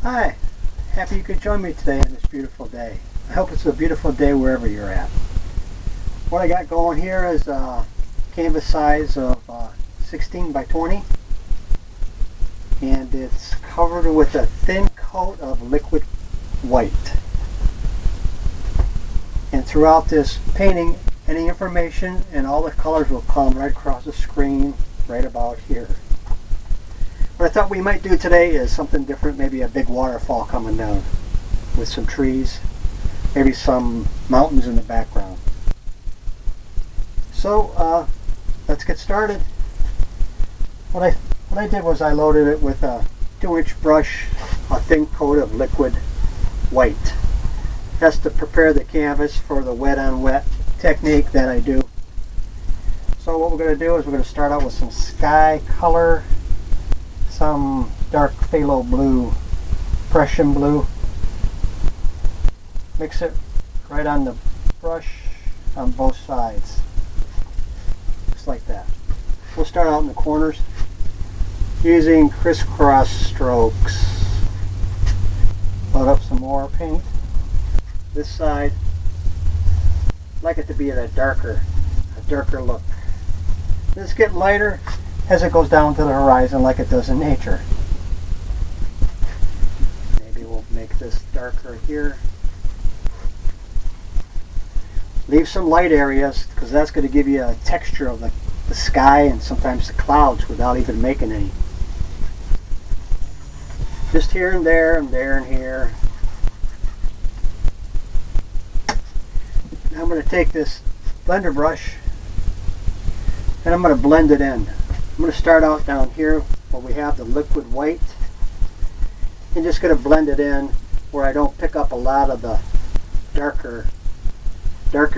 Hi, happy you could join me today on this beautiful day. I hope it's a beautiful day wherever you're at. What I got going here is a canvas size of 16 by 20, and it's covered with a thin coat of liquid white. And throughout this painting, any information and all the colors will come right across the screen right about here. What I thought we might do today is something different, maybe a big waterfall coming down with some trees, maybe some mountains in the background. So let's get started. What I did was I loaded it with a 2-inch brush, a thin coat of liquid white. That's to prepare the canvas for the wet on wet technique that I do. So what we're going to do is we're going to start out with some sky color, some dark phthalo blue, Prussian blue. Mix it right on the brush on both sides, just like that. We'll start out in the corners using crisscross strokes. Load up some more paint. This side, I'd like it to be a darker look. This get lighter as it goes down to the horizon like it does in nature. Maybe we'll make this darker here. Leave some light areas because that's going to give you a texture of the sky and sometimes the clouds without even making any. Just here and there and there and here. Now I'm going to take this blender brush and I'm going to blend it in. I'm going to start out down here where we have the liquid white and just going to blend it in where I don't pick up a lot of the darker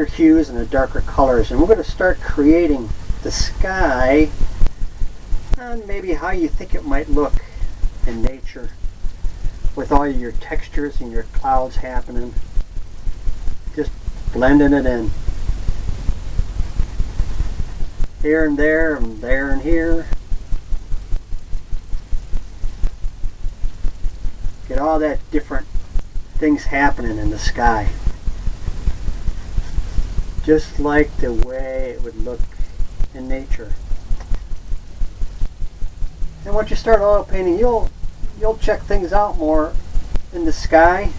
hues and the darker colors. And we're going to start creating the sky and maybe how you think it might look in nature with all your textures and your clouds happening. Just blending it in. Here and there and there and here. Get all that different things happening in the sky. Just like the way it would look in nature. And once you start oil painting, you'll check things out more in the sky.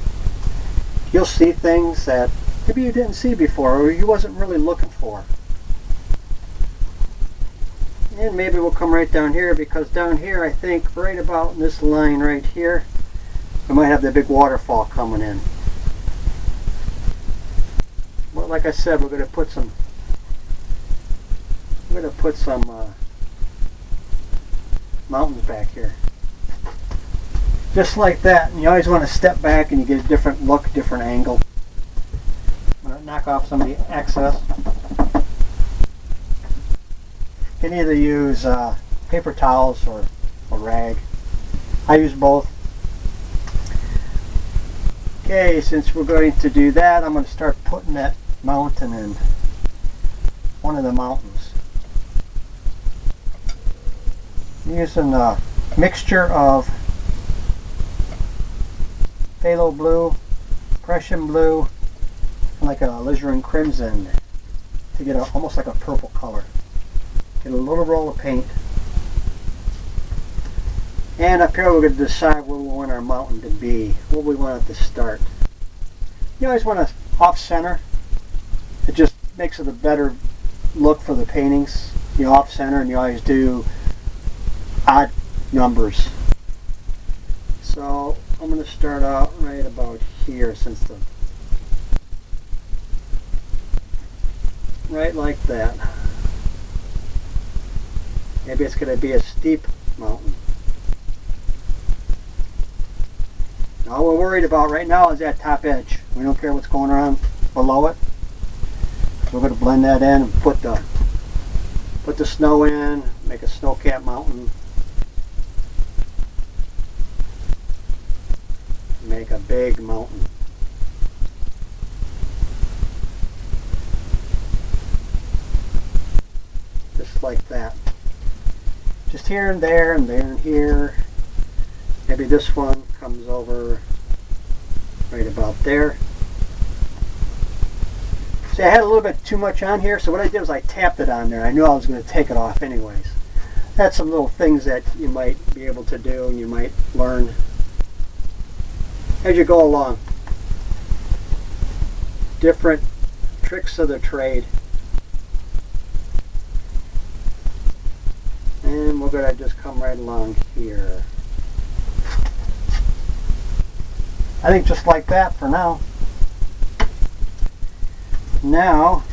You'll see things that maybe you didn't see before or you wasn't really looking for. And maybe we'll come right down here because down here I think right about in this line right here we might have the big waterfall coming in. But like I said, we're going to put some mountains back here. Just like that. And you always want to step back and you get a different look, different angle. I'm going to knock off some of the excess. You can either use paper towels or a rag. I use both. Okay, since we're going to do that, I'm going to start putting that mountain in. One of the mountains. I'm using a mixture of phthalo blue, Prussian blue, and like a alizarin crimson to get almost like a purple color. Get a little roll of paint. And up here we're going to decide where we want our mountain to be, where we want it to start. You always want to off-center. It just makes it a better look for the paintings. You off-center and you always do odd numbers. So I'm going to start out right about here right like that. Maybe it's going to be a steep mountain. All we're worried about right now is that top edge. We don't care what's going on below it. We're going to blend that in and put the snow in, make a Snowcap mountain. Make a big mountain. Just like that. Just here and there and there and here. Maybe this one comes over right about there. See, I had a little bit too much on here, so what I did was I tapped it on there. I knew I was going to take it off anyways. That's some little things that you might be able to do, you might learn as you go along. Different tricks of the trade. And we're going to just come right along here. I think just like that for now. Now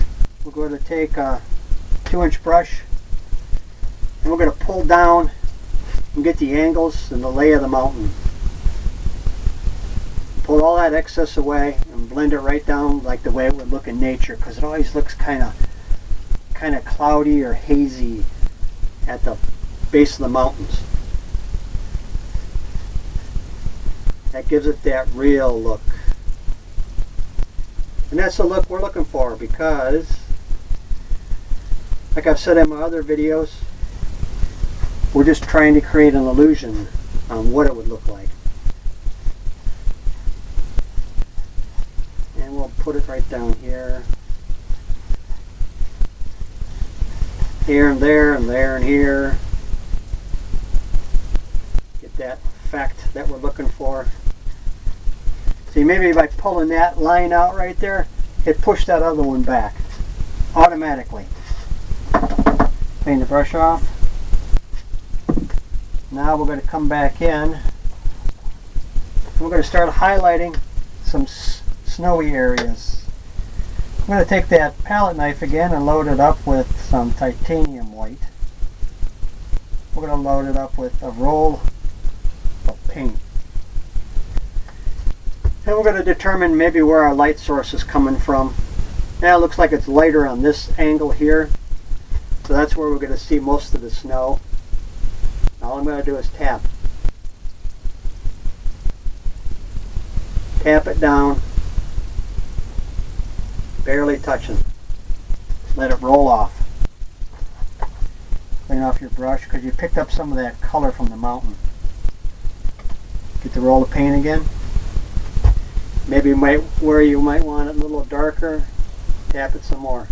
we're going to take a 2-inch brush and we're going to pull down and get the angles and the lay of the mountain. Pull all that excess away and blend it right down like the way it would look in nature, because it always looks kind of cloudy or hazy at the base of the mountains. That gives it that real look. And that's the look we're looking for, because like I've said in my other videos, we're just trying to create an illusion on what it would look like. And we'll put it right down here. Here and there and there and here. Get that effect that we're looking for. See, maybe by pulling that line out right there, it pushed that other one back automatically. Clean the brush off. Now we're going to come back in. We're going to start highlighting some snowy areas. I'm going to take that palette knife again and load it up with some titanium white. We're going to load it up with a roll of paint. And we're going to determine maybe where our light source is coming from. Now it looks like it's lighter on this angle here. So that's where we're going to see most of the snow. All I'm going to do is tap. Tap it down. Barely touching. Let it roll off. Clean off your brush because you picked up some of that color from the mountain. Get the roll of paint again. Maybe where you might want it a little darker, tap it some more.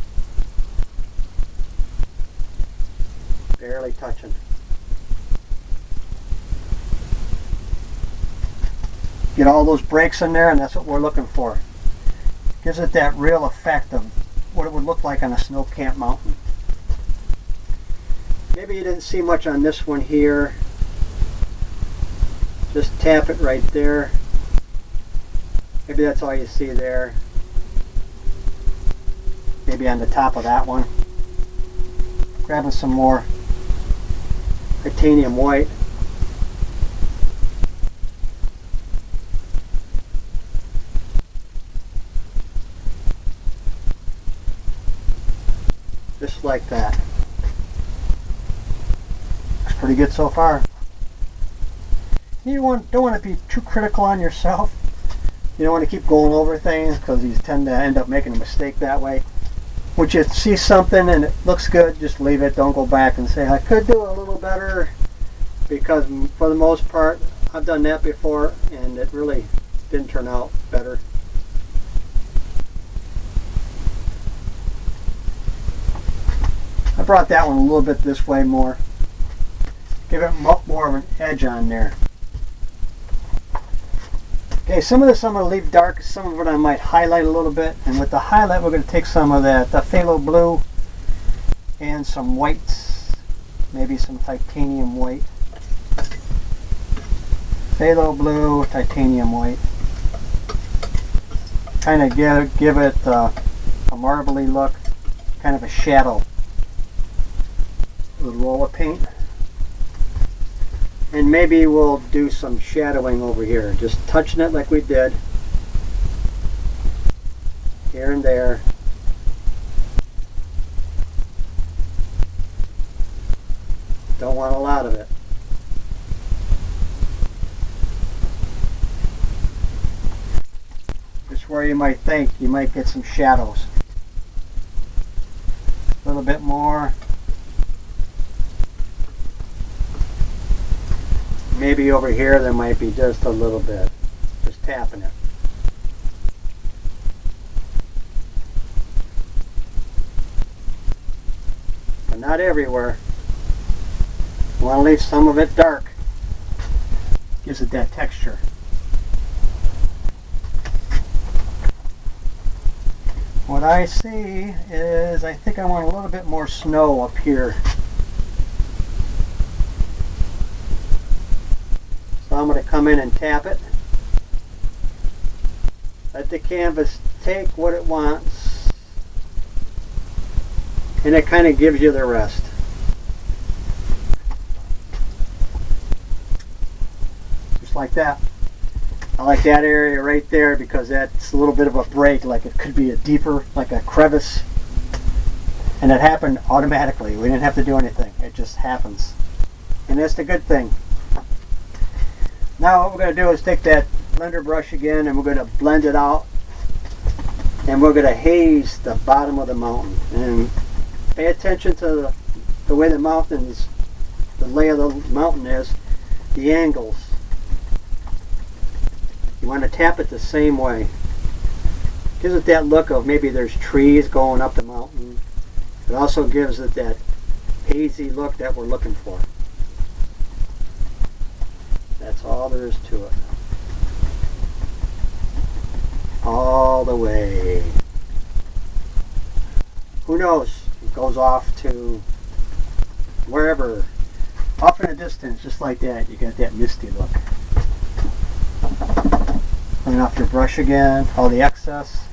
Barely touching. Get all those breaks in there, and that's what we're looking for. Gives it that real effect of what it would look like on a snow-capped mountain. Maybe you didn't see much on this one here. Just tap it right there. Maybe that's all you see there. Maybe on the top of that one. Grabbing some more titanium white. Just like that. Looks pretty good so far. You don't want to be too critical on yourself. You don't want to keep going over things because you tend to end up making a mistake that way. When you see something and it looks good, just leave it. Don't go back and say, I could do a little better, because for the most part, I've done that before and it really didn't turn out better. I brought that one a little bit this way more. Give it more of an edge on there. Okay, some of this I'm going to leave dark, some of it I might highlight a little bit, and with the highlight we're going to take some of that phthalo blue and some whites, maybe some titanium white. Phthalo blue, titanium white. Kind of give it a marbly look, kind of a shadow. A little roll of paint. And maybe we'll do some shadowing over here, just touching it like we did. Here and there. Don't want a lot of it. Just where you might think you might get some shadows. A little bit more. Maybe over here there might be just a little bit. Just tapping it. But not everywhere. You want to leave some of it dark. Gives it that texture. What I see is I think I want a little bit more snow up here. So I'm going to come in and tap it. Let the canvas take what it wants. And it kind of gives you the rest. Just like that. I like that area right there because that's a little bit of a break, like it could be a deeper, like a crevice. And it happened automatically. We didn't have to do anything. It just happens. And that's the good thing. Now what we're going to do is take that blender brush again and we're going to blend it out. And we're going to haze the bottom of the mountain. And pay attention to the way the mountains, the lay of the mountain is, the angles. You want to tap it the same way. Gives it that look of maybe there's trees going up the mountain. It also gives it that hazy look that we're looking for. That's all there is to it. All the way. Who knows? It goes off to wherever. Off in the distance, just like that, you got that misty look. Clean off your brush again, all the excess.